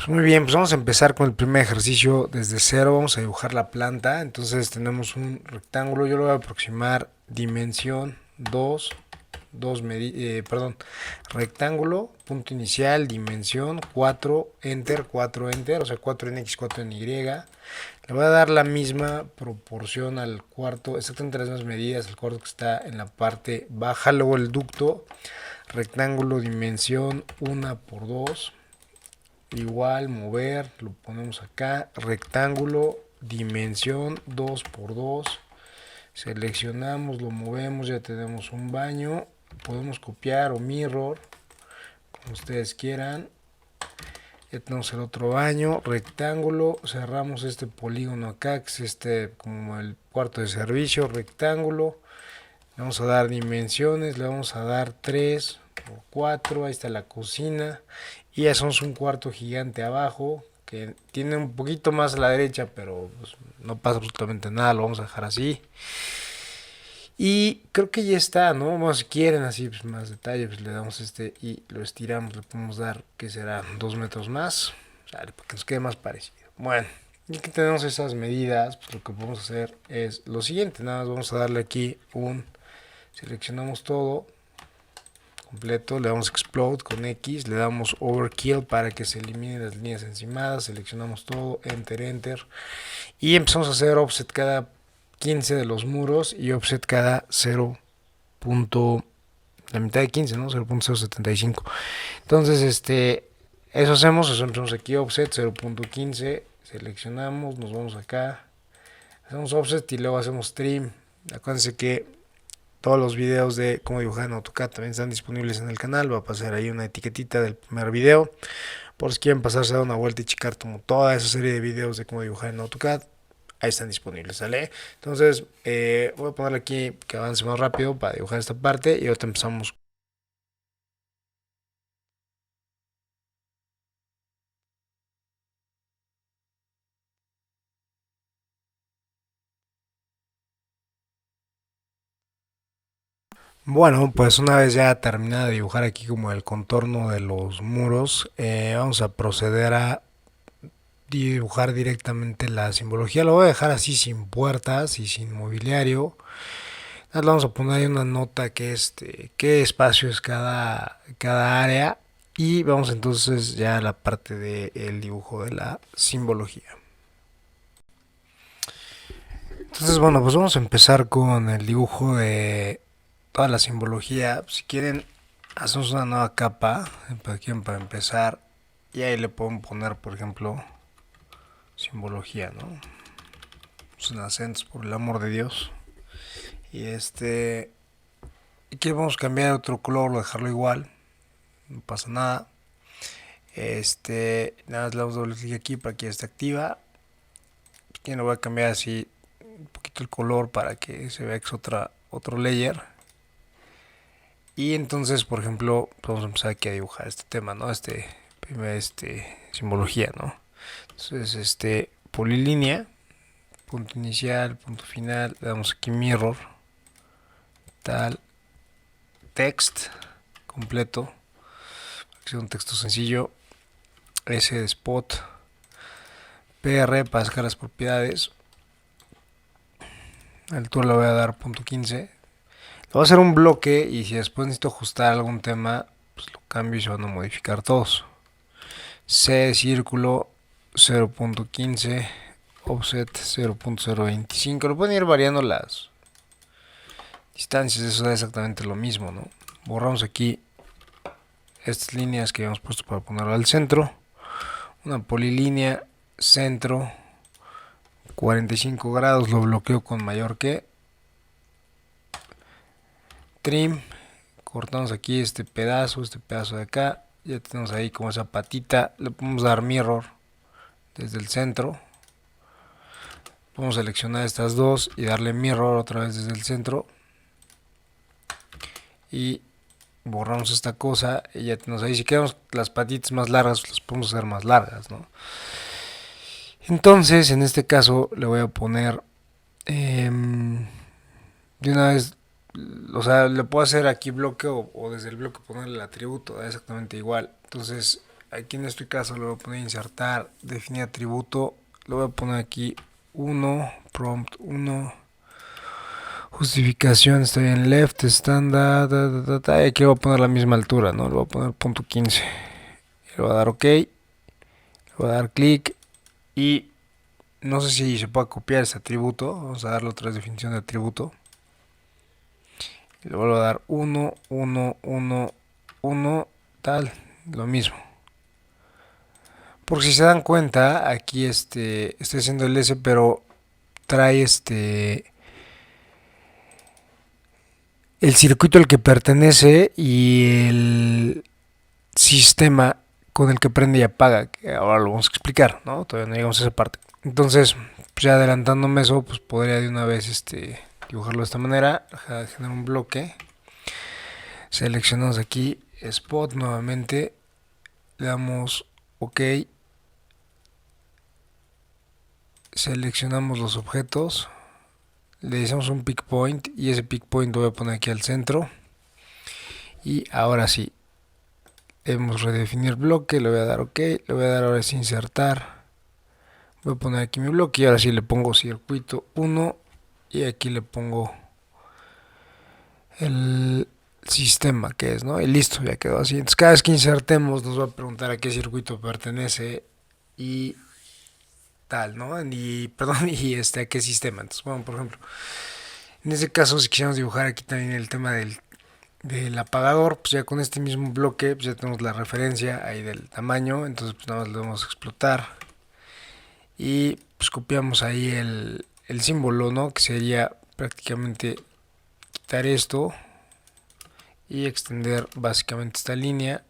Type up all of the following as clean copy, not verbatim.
Pues muy bien, pues vamos a empezar con el primer ejercicio desde cero. Vamos a dibujar la planta. Entonces tenemos un rectángulo. Yo lo voy a aproximar dimensión 2, perdón, rectángulo, punto inicial, dimensión 4 enter, 4 enter, o sea 4 en X, 4 en Y. Le voy a dar la misma proporción al cuarto, exactamente las mismas medidas, al cuarto que está en la parte baja. Luego el ducto, rectángulo, dimensión 1 por 2. Igual mover, lo ponemos acá, rectángulo, dimensión 2 por 2. Seleccionamos, lo movemos, ya tenemos un baño. Podemos copiar o mirror, como ustedes quieran. Ya tenemos el otro baño, rectángulo, cerramos este polígono acá, que es este como el cuarto de servicio, rectángulo. Le vamos a dar dimensiones, le vamos a dar 3 por 4, ahí está la cocina. Y ya somos un cuarto gigante abajo, que tiene un poquito más a la derecha, pero pues, no pasa absolutamente nada, lo vamos a dejar así. Y creo que ya está, ¿no? Bueno, si quieren así pues, más detalle, pues le damos este y lo estiramos, le podemos dar, que será 2 metros más, para que nos quede más parecido. Bueno, ya que tenemos esas medidas, pues lo que podemos hacer es lo siguiente, nada más vamos a darle aquí seleccionamos todo completo, le damos explode con X, le damos overkill para que se eliminen las líneas encimadas, seleccionamos todo, enter, enter, y empezamos a hacer offset cada 15 de los muros y offset cada 0. La mitad de 15, ¿no? 0.075. Entonces, eso hacemos, eso empezamos aquí, offset 0.15, seleccionamos, nos vamos acá, hacemos offset y luego hacemos trim. Acuérdense que todos los videos de cómo dibujar en AutoCAD también están disponibles en el canal. Va a pasar ahí una etiquetita del primer video. Por si quieren pasarse a dar una vuelta y checar como toda esa serie de videos de cómo dibujar en AutoCAD, ahí están disponibles, ¿sale? Entonces, voy a ponerle aquí que avance más rápido para dibujar esta parte y ahorita empezamos. Bueno, pues una vez ya terminada de dibujar aquí como el contorno de los muros, vamos a proceder a dibujar directamente la simbología. Lo voy a dejar así sin puertas y sin mobiliario. Le vamos a poner ahí una nota que qué espacio es cada área. Y vamos entonces ya a la parte del dibujo de la simbología. Entonces, bueno, pues vamos a empezar con el dibujo de toda la simbología. Si quieren, hacemos una nueva capa para empezar. Y ahí le podemos poner, por ejemplo, simbología, ¿no? Sin acentos, por el amor de Dios. Y aquí vamos a cambiar otro color o dejarlo igual. No pasa nada. Nada más le damos doble clic aquí para que ya esté activa. Aquí lo voy a cambiar así un poquito el color para que se vea que es otro layer. Y entonces, por ejemplo, vamos a empezar aquí a dibujar este tema, ¿no? Simbología, ¿no? Entonces, polilínea, punto inicial, punto final, le damos aquí mirror, tal, text, completo, que sea un texto sencillo, S de spot, PR para sacar las propiedades, altura le voy a dar punto 15, le voy a hacer un bloque y si después necesito ajustar algún tema, pues lo cambio y se van a modificar todos. C de círculo 0.15, offset 0.025. Lo pueden ir variando las distancias, eso da exactamente lo mismo, ¿no? Borramos aquí estas líneas que habíamos puesto para ponerlo al centro. Una polilínea, centro, 45 grados, lo bloqueo con mayor que. Trim, cortamos aquí este pedazo de acá. Ya tenemos ahí como esa patita. Le podemos dar mirror desde el centro. Podemos seleccionar estas dos y darle mirror otra vez desde el centro. Y borramos esta cosa y ya tenemos ahí. Si queremos las patitas más largas, las podemos hacer más largas, ¿no? Entonces, en este caso, le voy a poner de una vez, o sea, le puedo hacer aquí bloque o desde el bloque ponerle el atributo, da exactamente igual. Entonces, aquí en este caso le voy a poner insertar, definir atributo, lo voy a poner aquí 1, prompt 1, justificación, estoy en left, estándar, y aquí le voy a poner la misma altura, ¿no? Le voy a poner punto 15, le voy a dar ok, le voy a dar clic y no sé si se puede copiar ese atributo, vamos a darle otra definición de atributo, le vuelvo a dar 1, 1, 1, 1, tal, lo mismo. Por si se dan cuenta, aquí estoy haciendo el S, pero trae el circuito al que pertenece y el sistema con el que prende y apaga, que ahora lo vamos a explicar, ¿no? Todavía no llegamos a esa parte. Entonces, pues ya adelantándome eso, pues podría de una vez dibujarlo de esta manera, generar un bloque, seleccionamos aquí spot nuevamente, le damos OK, seleccionamos los objetos, le decimos un pick point y ese pick point lo voy a poner aquí al centro. Y ahora sí, debemos redefinir bloque, le voy a dar OK, le voy a dar ahora sí insertar, voy a poner aquí mi bloque y ahora sí le pongo circuito 1 y aquí le pongo el sistema que es, ¿no? Y listo, ya quedó así. Entonces cada vez que insertemos nos va a preguntar a qué circuito pertenece y tal, ¿no? Y perdón, y a qué sistema. Entonces, bueno, por ejemplo, en este caso si quisiéramos dibujar aquí también el tema del apagador, pues ya con este mismo bloque pues ya tenemos la referencia ahí del tamaño, entonces pues nada más le vamos a explotar y pues copiamos ahí el símbolo, ¿no? Que sería prácticamente quitar esto y extender básicamente esta línea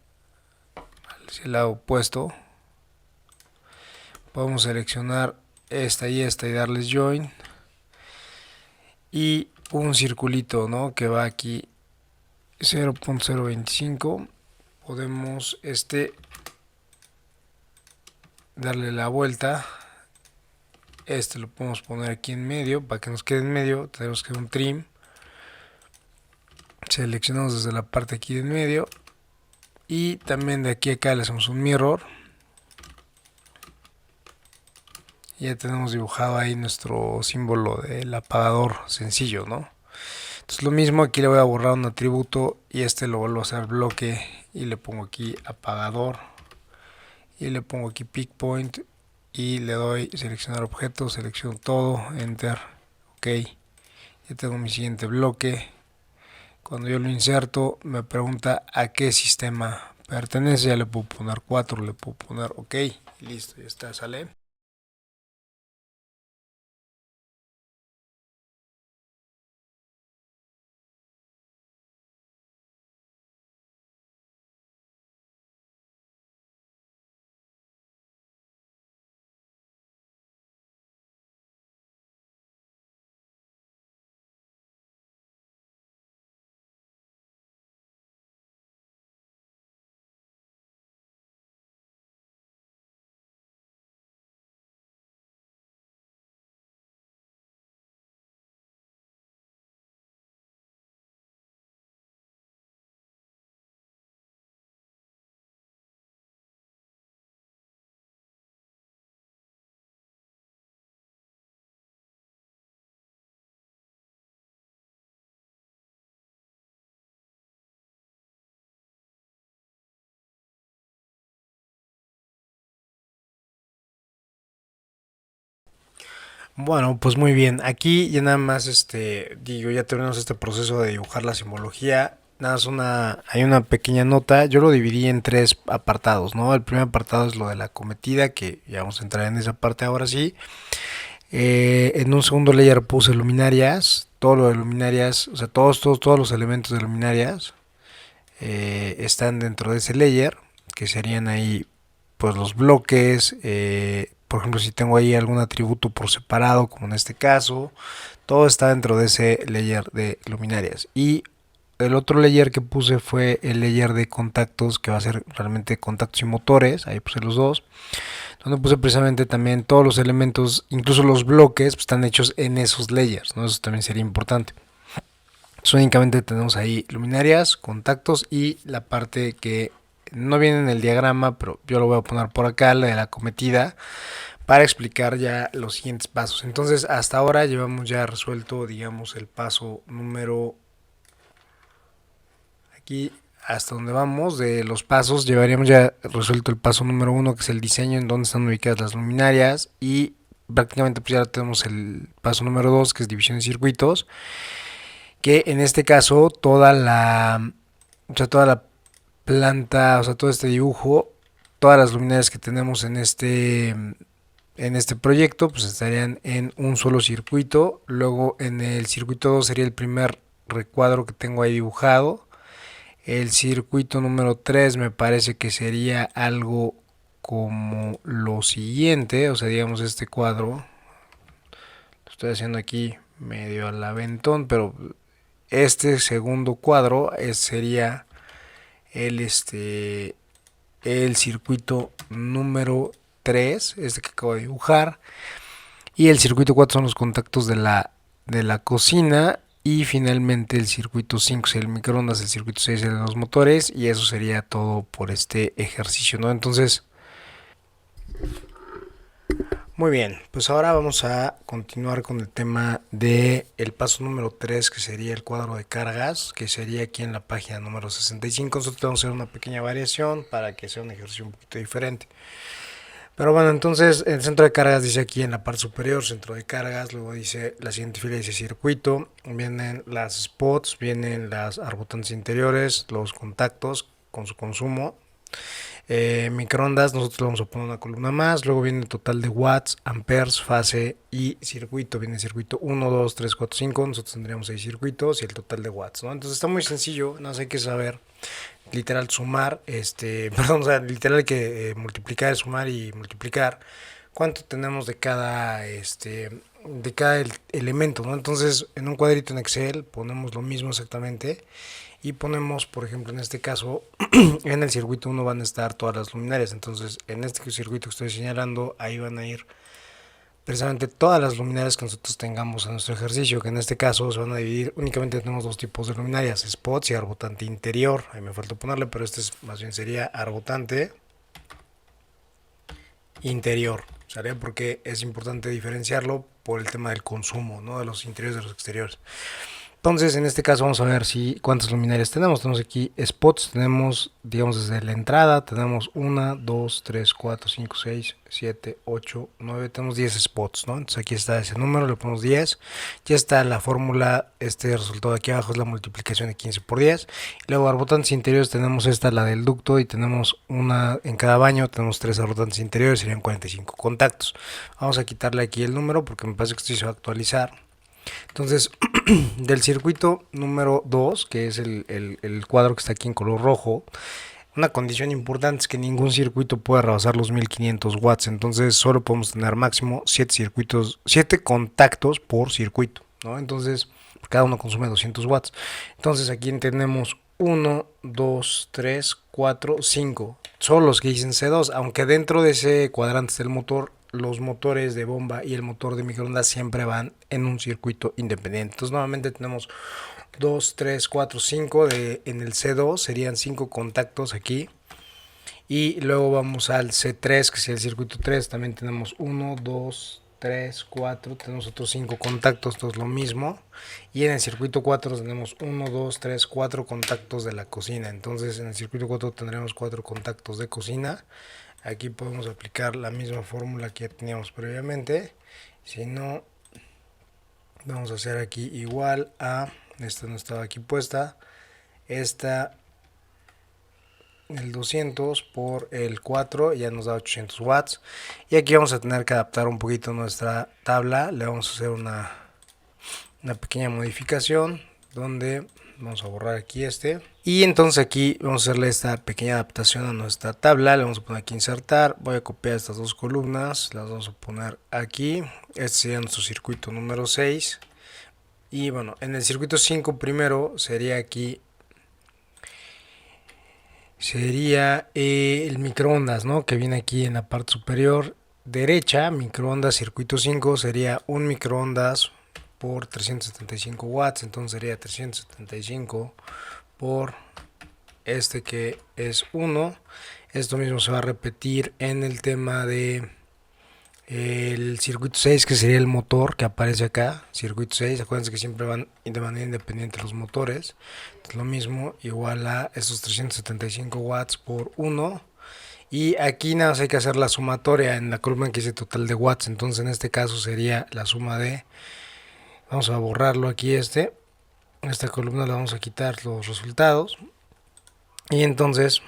hacia el lado opuesto. Podemos seleccionar esta y darles join y un circulito, ¿no? Que va aquí 0.025. Podemos darle la vuelta, lo podemos poner aquí en medio para que nos quede en medio. Tenemos que un trim, seleccionamos desde la parte aquí de en medio y también de aquí a acá le hacemos un mirror. Ya tenemos dibujado ahí nuestro símbolo del apagador sencillo, ¿no? Entonces lo mismo, aquí le voy a borrar un atributo y lo vuelvo a hacer bloque y le pongo aquí apagador y le pongo aquí pick point y le doy seleccionar objeto, selecciono todo, enter, ok. Ya tengo mi siguiente bloque. Cuando yo lo inserto me pregunta a qué sistema pertenece, ya le puedo poner 4, le puedo poner ok, listo, ya está, sale. Bueno, pues muy bien. Aquí ya nada más, ya terminamos este proceso de dibujar la simbología. Nada más hay una pequeña nota. Yo lo dividí en tres apartados, ¿no? El primer apartado es lo de la cometida, que ya vamos a entrar en esa parte ahora sí. En un segundo layer puse luminarias, todo lo de luminarias, o sea, todos los elementos de luminarias están dentro de ese layer, que serían ahí pues los bloques, por ejemplo si tengo ahí algún atributo por separado como en este caso, todo está dentro de ese layer de luminarias. Y el otro layer que puse fue el layer de contactos, que va a ser realmente contactos y motores, ahí puse los dos, donde puse precisamente también todos los elementos, incluso los bloques, pues, están hechos en esos layers, ¿no? Eso también sería importante. Entonces, únicamente tenemos ahí luminarias, contactos y la parte que no viene en el diagrama, pero yo lo voy a poner por acá, la de la cometida, para explicar ya los siguientes pasos. Entonces, hasta ahora llevamos ya resuelto, digamos, el paso número, aquí hasta donde vamos de los pasos, llevaríamos ya resuelto el paso número 1, que es el diseño, en donde están ubicadas las luminarias, y prácticamente pues ya tenemos el paso número 2, que es división de circuitos, que en este caso toda la planta, o sea, todo este dibujo, todas las luminarias que tenemos en este proyecto, pues estarían en un solo circuito. Luego en el circuito 2 sería el primer recuadro que tengo ahí dibujado. El circuito número 3 me parece que sería algo como lo siguiente, o sea, digamos este cuadro, lo estoy haciendo aquí medio al aventón, pero este segundo cuadro sería el, el circuito número 3, este que acabo de dibujar. Y el circuito 4 son los contactos de la cocina. Y finalmente el circuito 5 es el microondas, el circuito 6 es el de los motores. Y eso sería todo por este ejercicio, ¿no? Entonces, muy bien, pues ahora vamos a continuar con el tema de el paso número 3, que sería el cuadro de cargas, que sería aquí en la página número 65. Nosotros vamos a hacer una pequeña variación para que sea un ejercicio un poquito diferente. Pero bueno, entonces el centro de cargas dice aquí en la parte superior, centro de cargas, luego dice la siguiente fila dice circuito, vienen las spots, vienen las arbotantes interiores, los contactos con su consumo, microondas, nosotros le vamos a poner una columna más, luego viene el total de watts, amperes, fase y circuito, viene el circuito 1, 2, 3, 4, 5, nosotros tendríamos 6 circuitos y el total de watts, ¿no? Entonces está muy sencillo, no sé qué saber literal sumar, perdón, o sea, literal que multiplicar, sumar y multiplicar cuánto tenemos de cada elemento, ¿no? Entonces, en un cuadrito en Excel ponemos lo mismo exactamente y ponemos, por ejemplo, en este caso, en el circuito 1 van a estar todas las luminarias, entonces en este circuito que estoy señalando, ahí van a ir precisamente todas las luminarias que nosotros tengamos en nuestro ejercicio, que en este caso se van a dividir, únicamente tenemos dos tipos de luminarias, spots y arbotante interior, ahí me falta ponerle, pero este más bien sería arbotante interior, ¿sale? Porque es importante diferenciarlo por el tema del consumo, ¿no? De los interiores de los exteriores. Entonces, en este caso vamos a ver si cuántas luminarias tenemos. Tenemos aquí spots, tenemos, digamos, desde la entrada, tenemos 1, 2, 3, 4, 5, 6, 7, 8, 9, tenemos 10 spots, ¿no? Entonces aquí está ese número, le ponemos 10. Ya está la fórmula, este resultado de aquí abajo es la multiplicación de 15 por 10. Y luego arbotantes interiores tenemos esta, la del ducto, y tenemos una en cada baño, tenemos 3 arbotantes interiores, serían 45 contactos. Vamos a quitarle aquí el número porque me parece que esto se va a actualizar. Entonces, del circuito número 2, que es el cuadro que está aquí en color rojo, una condición importante es que ningún circuito puede rebasar los 1500 watts. Entonces, solo podemos tener máximo 7 contactos por circuito, ¿no? Entonces, cada uno consume 200 watts. Entonces, aquí tenemos 1, 2, 3, 4, 5. Solo los que dicen C2, aunque dentro de ese cuadrante del motor, los motores de bomba y el motor de microondas siempre van en un circuito independiente. Entonces, nuevamente tenemos 2, 3, 4, 5 en el C2, serían 5 contactos aquí. Y luego vamos al C3, que es el circuito 3, también tenemos 1, 2, 3, 4, tenemos otros 5 contactos, todo es lo mismo. Y en el circuito 4 tenemos 1, 2, 3, 4 contactos de la cocina. Entonces en el circuito 4 tendremos 4 contactos de cocina. Aquí podemos aplicar la misma fórmula que ya teníamos previamente. Si no, vamos a hacer aquí igual a, esta no estaba aquí puesta, esta, el 200 por el 4 ya nos da 800 watts. Y aquí vamos a tener que adaptar un poquito nuestra tabla. Le vamos a hacer una pequeña modificación donde vamos a borrar aquí y entonces aquí vamos a hacerle esta pequeña adaptación a nuestra tabla. Le vamos a poner aquí insertar, voy a copiar estas dos columnas, las vamos a poner aquí. Este sería nuestro circuito número 6 y bueno, en el circuito 5 primero sería aquí, sería el microondas, ¿no? Que viene aquí en la parte superior derecha. Microondas circuito 5 sería un microondas por 375 watts, entonces sería 375 por este que es 1. Esto mismo se va a repetir en el tema de el circuito 6, que sería el motor que aparece acá. Circuito 6, acuérdense que siempre van de manera independiente los motores. Es lo mismo, igual a estos 375 watts por 1. Y aquí nada más hay que hacer la sumatoria en la columna que dice total de watts. Entonces en este caso sería la suma de... Vamos a borrarlo aquí esta columna le vamos a quitar los resultados. Y entonces...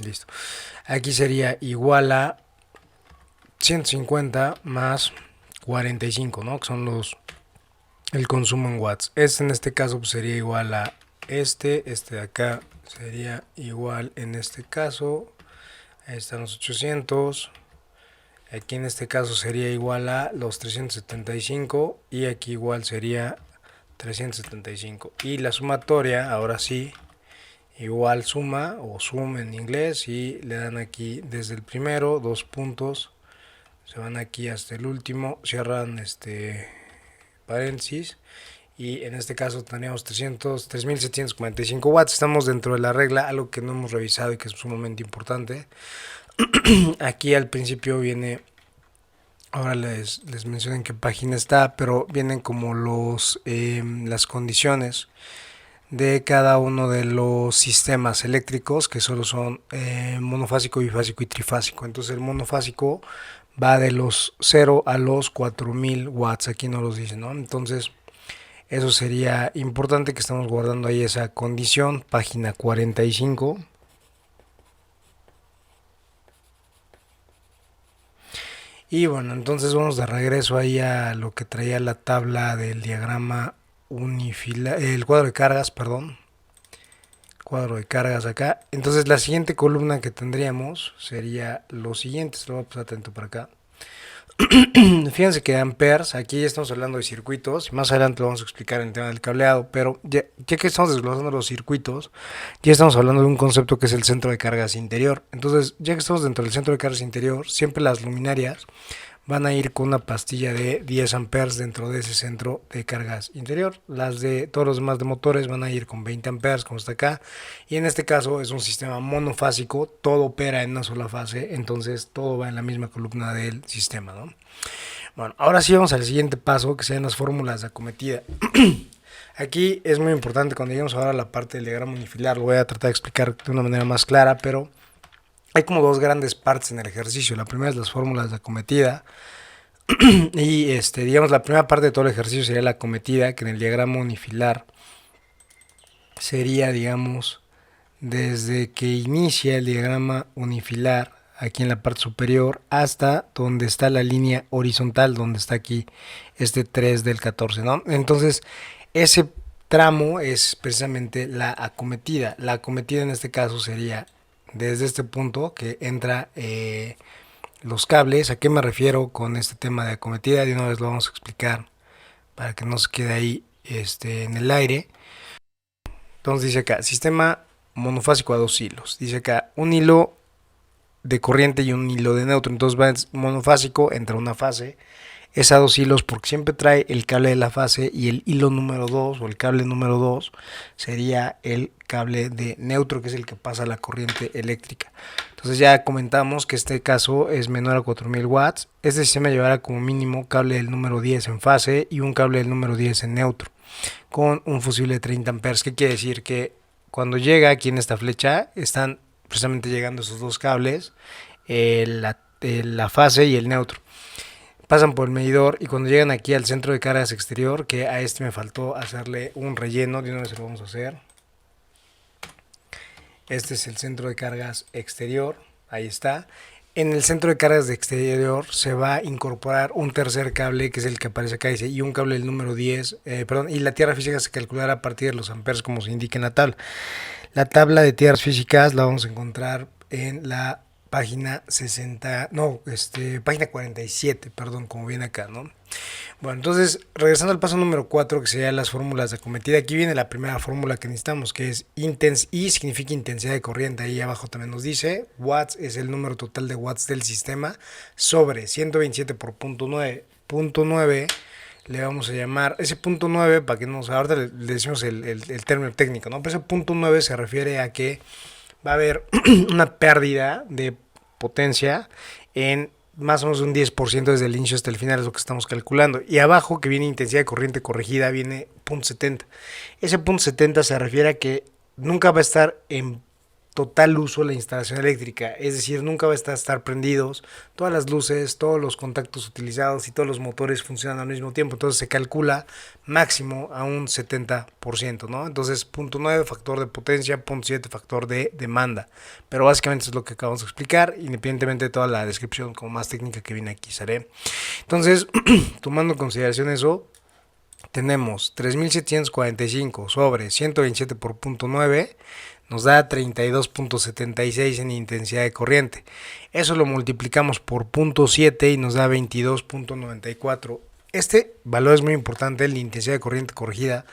Listo. Aquí sería igual a 150 más 45, ¿no? Que son el consumo en watts. En este caso pues, sería igual a este de acá sería igual en este caso. Ahí están los 800. Aquí en este caso sería igual a los 375 y aquí igual sería 375. Y la sumatoria, ahora sí, igual suma o sum en inglés y le dan aquí desde el primero, 2 puntos, se van aquí hasta el último, cierran paréntesis y en este caso teníamos 3745 watts. Estamos dentro de la regla, algo que no hemos revisado y que es sumamente importante. Aquí al principio viene, ahora les menciono en qué página está, pero vienen como las condiciones de cada uno de los sistemas eléctricos, que solo son monofásico, bifásico y trifásico. Entonces el monofásico va de los 0 a los 4000 watts, aquí no los dice, ¿no? Entonces eso sería importante que estamos guardando ahí esa condición, página 45. Y bueno, entonces vamos de regreso ahí a lo que traía la tabla del diagrama unifilar, el cuadro de cargas, perdón. Cuadro de cargas acá. Entonces la siguiente columna que tendríamos sería lo siguiente. Se lo voy a pasar atento para acá. Fíjense que amperes, aquí ya estamos hablando de circuitos, y más adelante lo vamos a explicar en el tema del cableado, pero ya que estamos desglosando los circuitos, ya estamos hablando de un concepto que es el centro de cargas interior. Entonces, ya que estamos dentro del centro de cargas interior, siempre las luminarias van a ir con una pastilla de 10 amperes dentro de ese centro de cargas interior. Las de todos los demás de motores van a ir con 20 amperes, como está acá. Y en este caso es un sistema monofásico, todo opera en una sola fase, entonces todo va en la misma columna del sistema, ¿no? Bueno, ahora sí vamos al siguiente paso, que sean las fórmulas de acometida. Aquí es muy importante, cuando lleguemos ahora a la parte del diagrama unifilar, lo voy a tratar de explicar de una manera más clara, pero hay como dos grandes partes en el ejercicio. La primera es las fórmulas de acometida. Y digamos, la primera parte de todo el ejercicio sería la acometida, que en el diagrama unifilar sería, digamos, desde que inicia el diagrama unifilar, aquí en la parte superior, hasta donde está la línea horizontal, donde está aquí este 3 del 14, ¿no? Entonces, ese tramo es precisamente la acometida. La acometida en este caso sería desde este punto que entra los cables. ¿A qué me refiero con este tema de acometida? De una vez lo vamos a explicar para que no se quede ahí en el aire. Entonces dice acá, sistema monofásico a 2 hilos. Dice acá, un hilo de corriente y un hilo de neutro. Entonces va monofásico, entra una fase. Es a 2 hilos porque siempre trae el cable de la fase, y el hilo número 2 o el cable número 2 sería el cable de neutro, que es el que pasa la corriente eléctrica. Entonces ya comentamos que este caso es menor a 4000 watts. Este sistema llevará como mínimo cable del número 10 en fase y un cable del número 10 en neutro, con un fusible de 30 amperes. ¿Qué quiere decir? Que cuando llega aquí en esta flecha están precisamente llegando esos dos cables, la fase y el neutro. Pasan por el medidor y cuando llegan aquí al centro de cargas exterior, que a me faltó hacerle un relleno, de una vez lo vamos a hacer. Este es el centro de cargas exterior, ahí está. En el centro de cargas de exterior se va a incorporar un tercer cable, que es el que aparece acá, dice, y un cable del número 10, y la tierra física se calculará a partir de los amperes como se indica en la tabla. La tabla de tierras físicas la vamos a encontrar en la página página 47, perdón, como viene acá, ¿no? Bueno, entonces, regresando al paso número 4, que serían las fórmulas de acometida, aquí viene la primera fórmula que necesitamos, que es I, significa intensidad de corriente, ahí abajo también nos dice, watts es el número total de watts del sistema, sobre 127 por .9 le vamos a llamar ese punto 9, para que nos, ahorita le decimos el término técnico, ¿no? Pero ese punto 9 se refiere a que va a haber una pérdida de potencia en más o menos un 10% desde el inicio hasta el final, es lo que estamos calculando. Y abajo, que viene intensidad de corriente corregida, viene punto 70. Ese punto 70 se refiere a que nunca va a estar en total uso la instalación eléctrica, es decir, nunca va a estar prendidos, todas las luces, todos los contactos utilizados y todos los motores funcionan al mismo tiempo, entonces se calcula máximo a un 70%, ¿no? Entonces, punto 9 factor de potencia, punto 7 factor de demanda, pero básicamente es lo que acabamos de explicar, independientemente de toda la descripción como más técnica que viene aquí, ¿sale? Entonces, tomando en consideración eso, tenemos 3745 sobre 127 por punto 9, nos da 32.76 en intensidad de corriente. Eso lo multiplicamos por punto 7 y nos da 22.94. Este valor es muy importante, la intensidad de corriente corregida,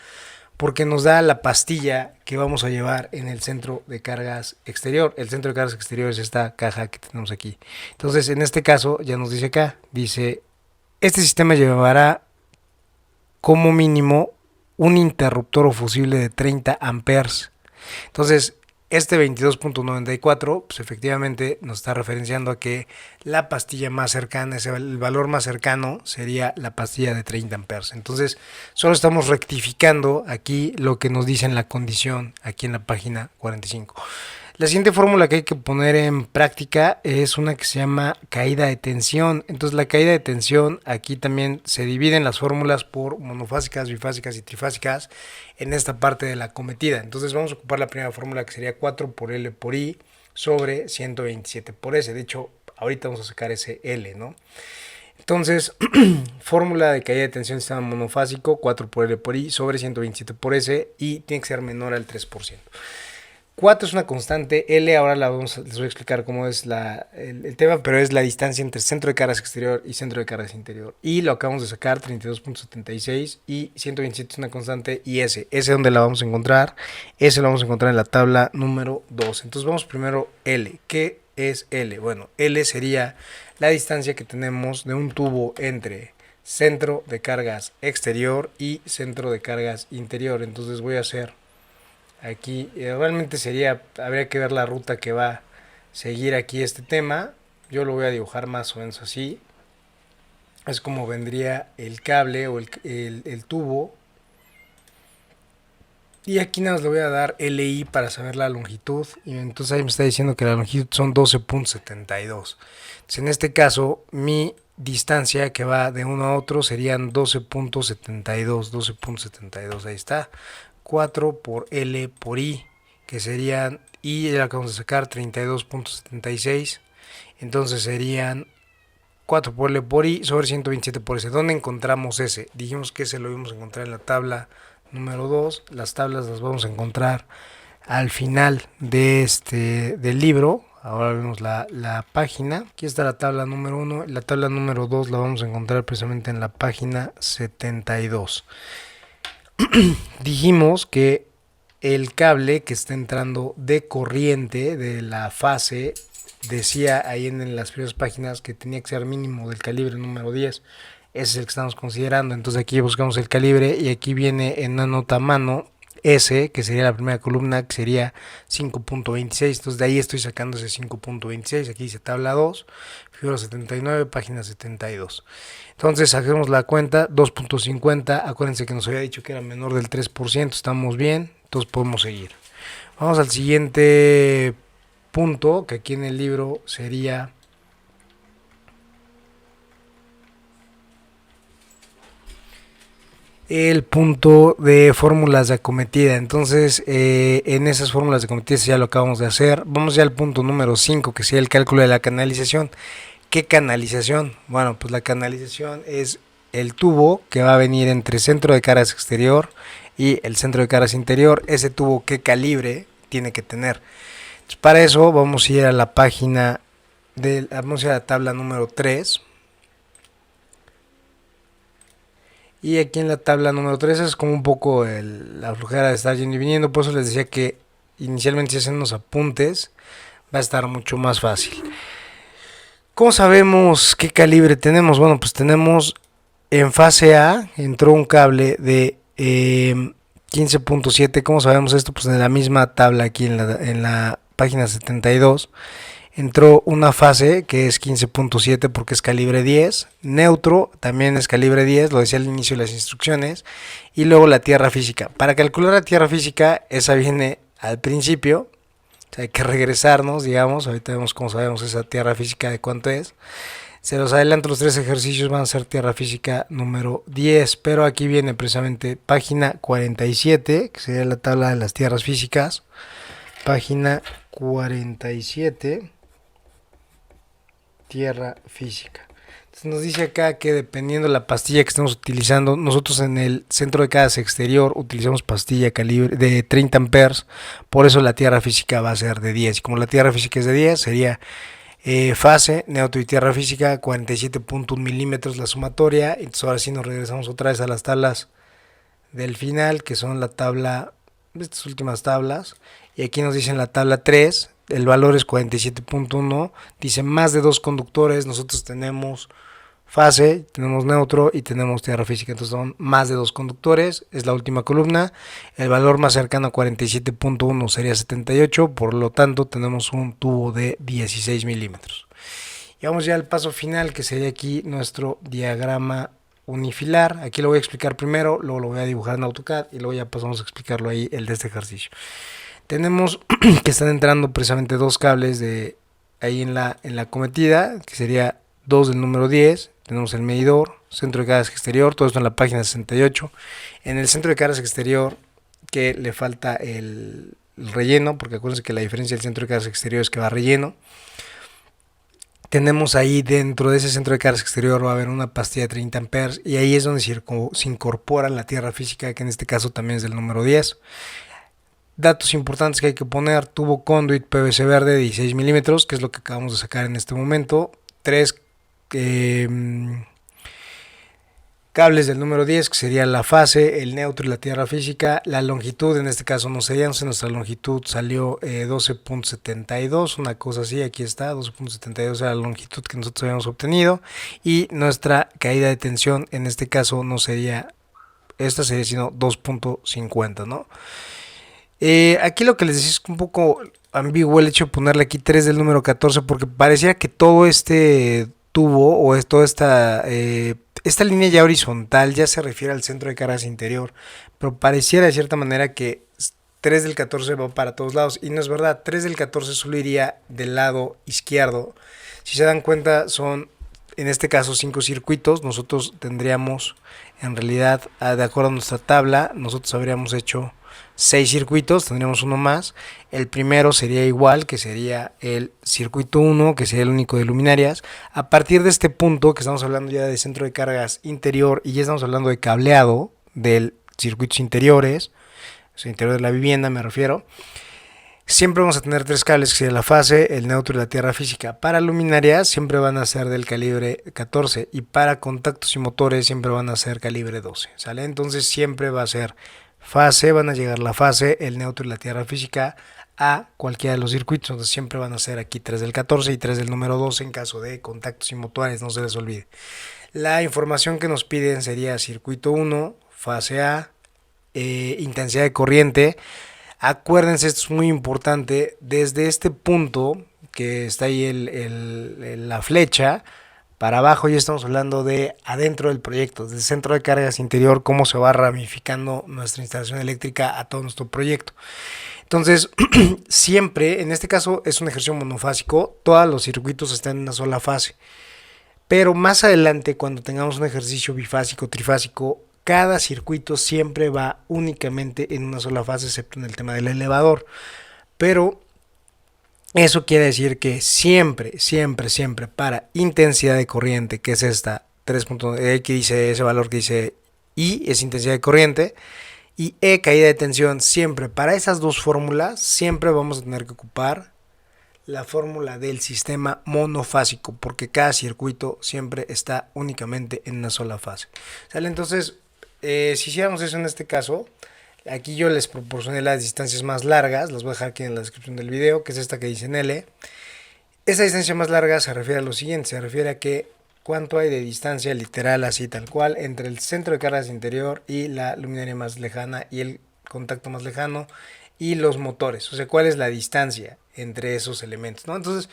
porque nos da la pastilla que vamos a llevar en el centro de cargas exterior. El centro de cargas exterior es esta caja que tenemos aquí. Entonces, en este caso, ya nos dice acá, dice, este sistema llevará como mínimo un interruptor o fusible de 30 amperes. Entonces, este 22.94, pues efectivamente nos está referenciando a que la pastilla más cercana, el valor más cercano sería la pastilla de 30 amperes. Entonces, solo estamos rectificando aquí lo que nos dice en la condición, aquí en la página 45. La siguiente fórmula que hay que poner en práctica es una que se llama caída de tensión. Entonces la caída de tensión aquí también se dividen las fórmulas por monofásicas, bifásicas y trifásicas en esta parte de la cometida. Entonces vamos a ocupar la primera fórmula que sería 4 por L por I sobre 127 por S. De hecho, ahorita vamos a sacar ese L, ¿no? Entonces, fórmula de caída de tensión del sistema monofásico, 4 por L por I sobre 127 por S y tiene que ser menor al 3%. 4 es una constante, L ahora les voy a explicar cómo es el tema, pero es la distancia entre centro de cargas exterior y centro de cargas interior. Y lo acabamos de sacar, 32.76 y 127 es una constante y S donde la vamos a encontrar, S la vamos a encontrar en la tabla número 2. Entonces vamos primero L. ¿Qué es L? Bueno, L sería la distancia que tenemos de un tubo entre centro de cargas exterior y centro de cargas interior. Entonces voy a hacer aquí, realmente habría que ver la ruta que va a seguir aquí este tema. Yo lo voy a dibujar más o menos así. Es como vendría el cable o el tubo. Y aquí nada más le voy a dar LI para saber la longitud. Y entonces ahí me está diciendo que la longitud son 12.72. Entonces en este caso, mi distancia que va de uno a otro serían 12.72. 12.72, ahí está. 4 por L por I, que serían, y ya acabamos de sacar 32.76, entonces serían 4 por L por I sobre 127 por S. ¿Dónde encontramos S? Dijimos que ese lo íbamos a encontrar en la tabla número 2, las tablas las vamos a encontrar al final del libro. Ahora vemos la página. Aquí está la tabla número 1. La tabla número 2 la vamos a encontrar precisamente en la página 72. Dijimos que el cable que está entrando de corriente de la fase decía ahí en las primeras páginas que tenía que ser mínimo del calibre número 10. Ese es el que estamos considerando. Entonces aquí buscamos el calibre y aquí viene en una nota a mano S, que sería la primera columna, que sería 5.26. Entonces de ahí estoy sacando ese 5.26. Aquí dice tabla 2, figura 79, página 72. Entonces hacemos la cuenta, 2.50. Acuérdense que nos había dicho que era menor del 3%. Estamos bien, entonces podemos seguir. Vamos al siguiente punto, que aquí en el libro sería el punto de fórmulas de acometida. Entonces en esas fórmulas de acometida ya lo acabamos de hacer. Vamos ya al punto número 5, que sería el cálculo de la canalización. ¿Qué canalización? Bueno, pues la canalización es el tubo que va a venir entre centro de cargas exterior y el centro de cargas interior. Ese tubo, ¿qué calibre tiene que tener? Entonces, para eso vamos a ir a la página vamos a ir a la tabla número 3. Y aquí en la tabla número 3 es como un poco la flojera de estar yendo y viniendo. Por eso les decía que inicialmente si hacen unos apuntes va a estar mucho más fácil. ¿Cómo sabemos qué calibre tenemos? Bueno, pues tenemos en fase A entró un cable de 15.7. ¿Cómo sabemos esto? Pues en la misma tabla aquí en la página 72 entró una fase que es 15.7 porque es calibre 10, neutro también es calibre 10, lo decía al inicio de las instrucciones, y luego la tierra física. Para calcular la tierra física, esa viene al principio, o sea, hay que regresarnos, digamos, ahorita vemos cómo sabemos esa tierra física de cuánto es. Se los adelanto, los tres ejercicios van a ser tierra física número 10, pero aquí viene precisamente página 47, que sería la tabla de las tierras físicas, página 47, tierra física. Entonces nos dice acá que dependiendo de la pastilla que estemos utilizando, nosotros en el centro de cargas exterior utilizamos pastilla calibre de 30 amperes, por eso la tierra física va a ser de 10. Y como la tierra física es de 10, sería fase, neutro y tierra física, 47.1 milímetros la sumatoria. Entonces ahora sí nos regresamos otra vez a las tablas del final, que son la tabla, estas últimas tablas, y aquí nos dicen la tabla 3, el valor es 47.1, dice más de dos conductores, nosotros tenemos fase, tenemos neutro y tenemos tierra física, entonces son más de dos conductores, es la última columna, el valor más cercano a 47.1 sería 78, por lo tanto tenemos un tubo de 16 milímetros. Y vamos ya al paso final, que sería aquí nuestro diagrama unifilar. Aquí lo voy a explicar primero, luego lo voy a dibujar en AutoCAD y luego ya pasamos a explicarlo ahí, el de este ejercicio. Tenemos que están entrando precisamente dos cables de ahí en la cometida, que sería 2 del número 10. Tenemos el medidor, centro de cargas exterior, todo esto en la página 68. En el centro de cargas exterior, que le falta el relleno, porque acuérdense que la diferencia del centro de cargas exterior es que va relleno. Tenemos ahí dentro de ese centro de cargas exterior va a haber una pastilla de 30 amperes y ahí es donde se incorpora la tierra física, que en este caso también es del número 10. Datos importantes que hay que poner: tubo conduit PVC verde de 16 milímetros, que es lo que acabamos de sacar en este momento. 3 cables del número 10, que sería la fase, el neutro y la tierra física. La longitud en este caso no sería, nuestra longitud salió 12.72, una cosa así, aquí está, 12.72 era la longitud que nosotros habíamos obtenido. Y nuestra caída de tensión en este caso no sería esta, sería sino 2.50, ¿no? Aquí lo que les decía es un poco ambiguo el hecho de ponerle aquí 3 del número 14, porque parecía que todo este tubo o toda esta línea ya horizontal ya se refiere al centro de cargas interior, pero pareciera de cierta manera que 3 del 14 va para todos lados, y no es verdad. 3 del 14 solo iría del lado izquierdo. Si se dan cuenta, son en este caso 5 circuitos. Nosotros tendríamos, en realidad, de acuerdo a nuestra tabla, nosotros habríamos hecho 6 circuitos, tendríamos uno más. El primero sería igual, que sería el circuito 1, que sería el único de luminarias. A partir de este punto, que estamos hablando ya de centro de cargas interior y ya estamos hablando de cableado de circuitos interiores, o sea, interior de la vivienda me refiero, siempre vamos a tener 3 cables, que sería la fase, el neutro y la tierra física. Para luminarias siempre van a ser del calibre 14 y para contactos y motores siempre van a ser calibre 12, ¿sale? Entonces siempre va a ser fase, van a llegar la fase, el neutro y la tierra física a cualquiera de los circuitos. Entonces siempre van a ser aquí 3 del 14 y 3 del número 12 en caso de contactos y motores, no se les olvide. La información que nos piden sería circuito 1, fase A, intensidad de corriente. Acuérdense, esto es muy importante, desde este punto que está ahí la flecha, para abajo ya estamos hablando de adentro del proyecto, desde el centro de cargas interior, cómo se va ramificando nuestra instalación eléctrica a todo nuestro proyecto. Entonces, siempre, en este caso es un ejercicio monofásico, todos los circuitos están en una sola fase. Pero más adelante, cuando tengamos un ejercicio bifásico, trifásico, cada circuito siempre va únicamente en una sola fase, excepto en el tema del elevador. Pero eso quiere decir que siempre, siempre, siempre para intensidad de corriente, que es esta 3. Que dice ese valor que dice I, es intensidad de corriente, y E, caída de tensión, siempre para esas dos fórmulas, siempre vamos a tener que ocupar la fórmula del sistema monofásico, porque cada circuito siempre está únicamente en una sola fase. ¿Sale? Entonces, si hiciéramos eso en este caso, aquí yo les proporcioné las distancias más largas, las voy a dejar aquí en la descripción del video, que es esta que dice en L. Esa distancia más larga se refiere a lo siguiente, se refiere a que cuánto hay de distancia literal, así tal cual, entre el centro de cargas interior y la luminaria más lejana y el contacto más lejano y los motores. O sea, cuál es la distancia entre esos elementos, ¿no? Entonces,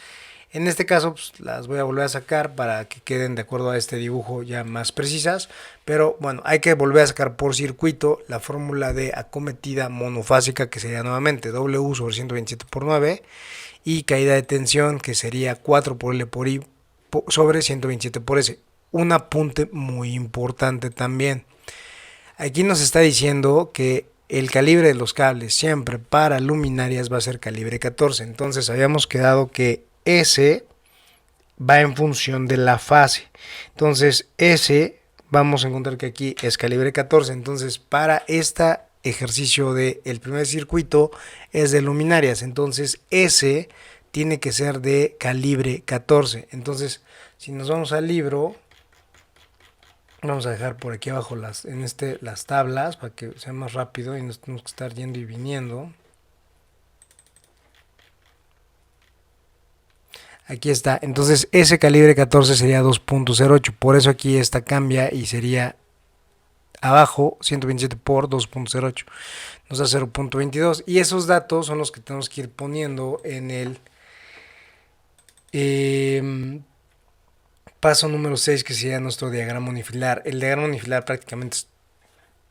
en este caso, pues, las voy a volver a sacar para que queden de acuerdo a este dibujo ya más precisas. Pero bueno, hay que volver a sacar por circuito la fórmula de acometida monofásica, que sería nuevamente W sobre 127 por 9, y caída de tensión, que sería 4 por L por I sobre 127 por S. Un apunte muy importante también. Aquí nos está diciendo que el calibre de los cables siempre para luminarias va a ser calibre 14. Entonces habíamos quedado que S va en función de la fase. Entonces S, vamos a encontrar que aquí es calibre 14. Entonces para este ejercicio del primer circuito es de luminarias. Entonces S tiene que ser de calibre 14. Entonces si nos vamos al libro, vamos a dejar por aquí abajo las tablas para que sea más rápido y no tenemos que estar yendo y viniendo. Aquí está, entonces ese calibre 14 sería 2.08, por eso aquí esta cambia y sería abajo 127 por 2.08, nos da 0.22 y esos datos son los que tenemos que ir poniendo en el paso número 6, que sería nuestro diagrama unifilar. El diagrama unifilar prácticamente es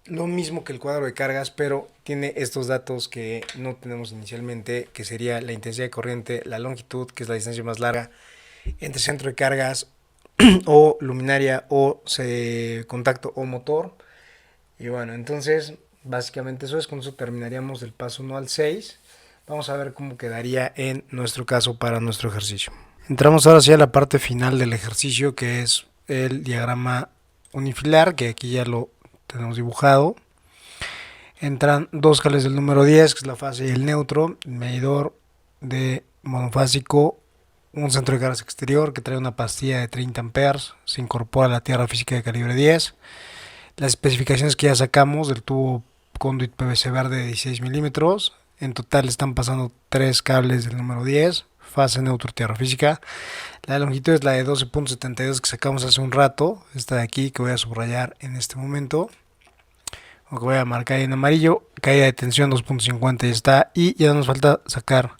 lo mismo que el cuadro de cargas, pero tiene estos datos que no tenemos inicialmente, que sería la intensidad de corriente, la longitud, que es la distancia más larga entre centro de cargas o luminaria o contacto o motor. Y bueno, entonces básicamente eso es. Con eso terminaríamos del paso 1 al 6. Vamos a ver cómo quedaría en nuestro caso para nuestro ejercicio. Entramos ahora sí a la parte final del ejercicio, que es el diagrama unifilar, que aquí ya lo tenemos dibujado. Entran dos cables del número 10, que es la fase y el neutro, el medidor de monofásico, un centro de cargas exterior que trae una pastilla de 30 amperes, se incorpora a la tierra física de calibre 10. Las especificaciones que ya sacamos del tubo conduit PVC verde de 16 milímetros. En total están pasando 3 cables del número 10, fase neutro tierra física. La longitud es la de 12.72 que sacamos hace un rato, esta de aquí que voy a subrayar en este momento, o que voy a marcar en amarillo. Caída de tensión 2.50 ya está, y ya nos falta sacar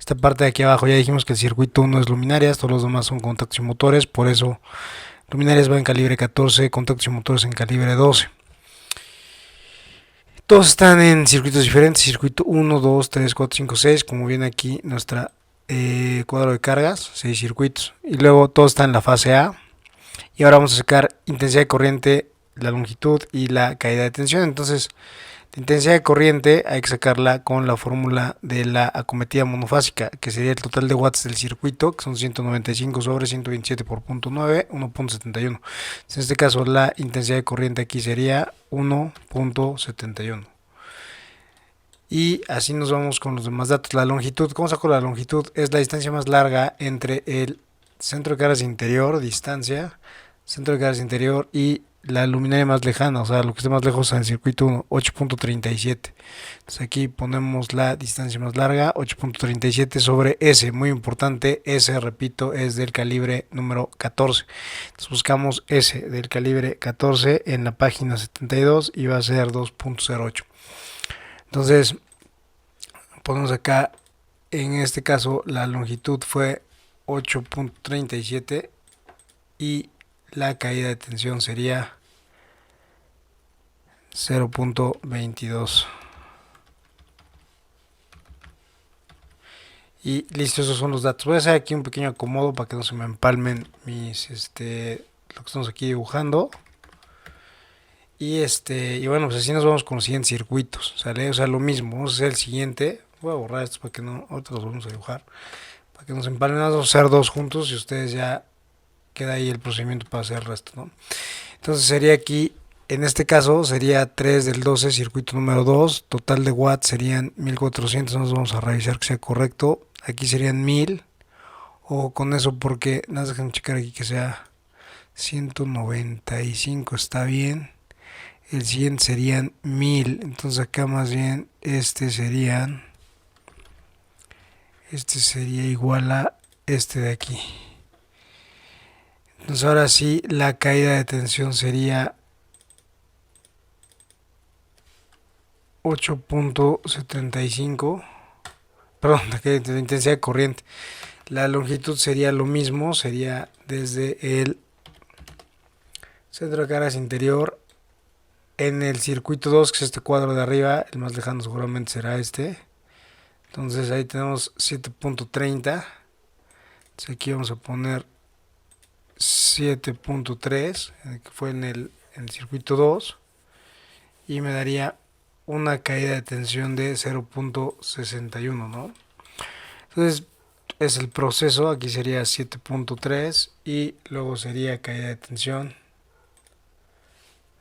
esta parte de aquí abajo. Ya dijimos que el circuito 1 es luminarias, todos los demás son contactos y motores, por eso luminarias va en calibre 14, contactos y motores en calibre 12. Todos están en circuitos diferentes, circuito 1, 2, 3, 4, 5, 6, como viene aquí nuestra cuadro de cargas, 6 circuitos. Y luego todo está en la fase A. Y ahora vamos a sacar intensidad de corriente, la longitud y la caída de tensión. Entonces, la intensidad de corriente hay que sacarla con la fórmula de la acometida monofásica, que sería el total de watts del circuito, que son 195 sobre 127 por 0.9, 1.71. En este caso la intensidad de corriente aquí sería 1.71. Y así nos vamos con los demás datos. La longitud, ¿cómo saco la longitud? Es la distancia más larga entre el centro de cargas interior, distancia, centro de cargas interior y la luminaria más lejana, o sea, lo que esté más lejos al circuito 1, 8.37. Entonces aquí ponemos la distancia más larga, 8.37 sobre S, muy importante, S, repito, es del calibre número 14. Entonces buscamos S del calibre 14 en la página 72 y va a ser 2.08. Entonces ponemos acá, en este caso la longitud fue 8.37 y la caída de tensión sería 0.22. Y listo, esos son los datos. Voy a hacer aquí un pequeño acomodo para que no se me empalmen mis lo que estamos aquí dibujando. Y bueno, pues así nos vamos con los siguientes circuitos, ¿sale? O sea, lo mismo, vamos a hacer el siguiente. Voy a borrar esto para que no, ahorita los vamos a dibujar, para que nos empalmen. Vamos a hacer dos juntos y ustedes ya queda ahí el procedimiento para hacer el resto, ¿no? Entonces sería aquí, en este caso sería 3 del 12, circuito número 2, total de watts serían 1400, nos vamos a revisar que sea correcto. Aquí serían 1000, o con eso porque, nada, déjenme checar aquí que sea 195, está bien. El siguiente serían 1000, entonces acá más bien este sería igual a este de aquí. Entonces ahora sí, la caída de tensión sería 8.75. Perdón, la caída de intensidad de corriente. La longitud sería lo mismo, sería desde el centro de cargas interior en el circuito 2, que es este cuadro de arriba. El más lejano seguramente será este. Entonces ahí tenemos 7.30. Entonces aquí vamos a poner 7.3, que fue en el circuito 2. Y me daría una caída de tensión de 0.61, ¿no? Entonces es el proceso, aquí sería 7.3 y luego sería caída de tensión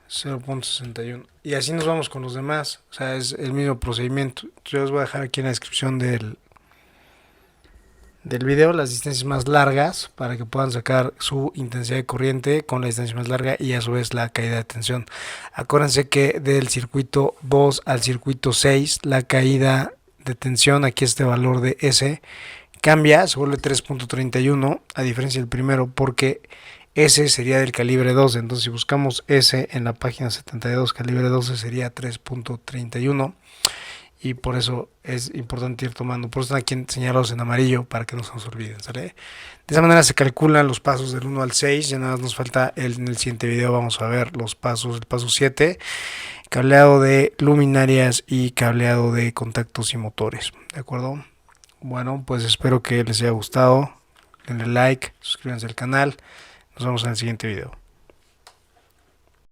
0.61. Y así nos vamos con los demás, o sea, es el mismo procedimiento. Yo les voy a dejar aquí en la descripción del video las distancias más largas para que puedan sacar su intensidad de corriente con la distancia más larga y a su vez la caída de tensión. Acuérdense que del circuito 2 al circuito 6 la caída de tensión, aquí este valor de S, cambia, se vuelve 3.31 a diferencia del primero porque S sería del calibre 12. Entonces si buscamos S en la página 72, calibre 12 sería 3.31. Y por eso es importante ir tomando. Por eso están aquí señalados en amarillo para que no se nos olviden, ¿sale? De esa manera se calculan los pasos del 1 al 6. Ya nada más nos falta en el siguiente video vamos a ver los pasos. El paso 7, cableado de luminarias y cableado de contactos y motores. ¿De acuerdo? Bueno, pues espero que les haya gustado. Denle like, suscríbanse al canal. Nos vemos en el siguiente video.